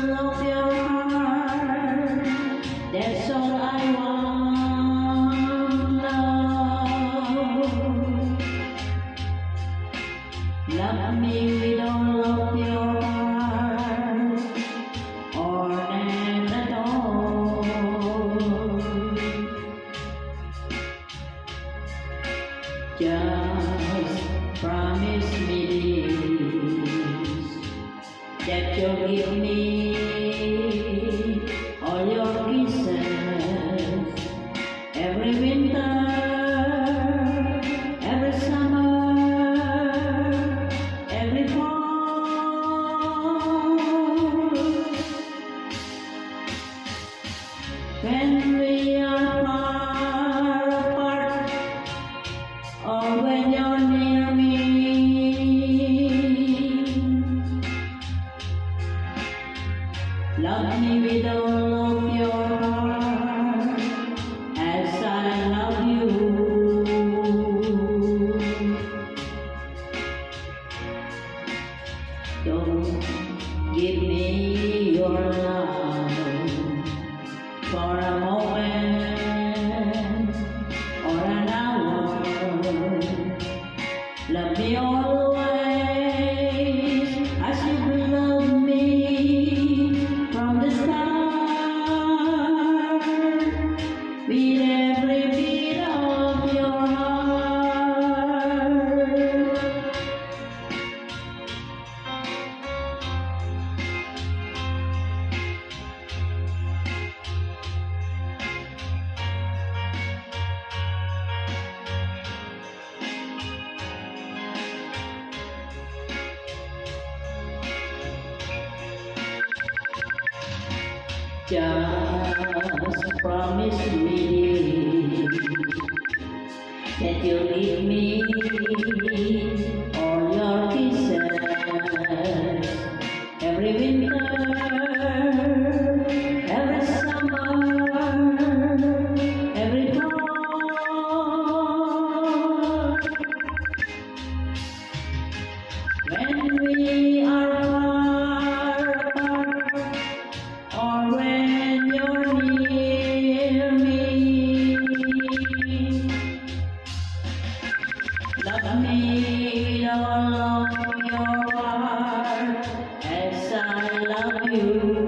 of your heart. That's all I want, love. Love me with all of your heart, or none at all. Just promise me this, that you'll give me all your kisses every winter, every summer, every fall. When we are far apart, or when you're near me, love me with all of your heart, as I love you. Don't give me your love for a moment or an hour. Love me always as you love me from the start, with every beat of your heart. Just promise me that you'll give me all your kisses every winter, every summer, every fall. When we are far apart, or when you're near me, love me with all of your heart, as I love you.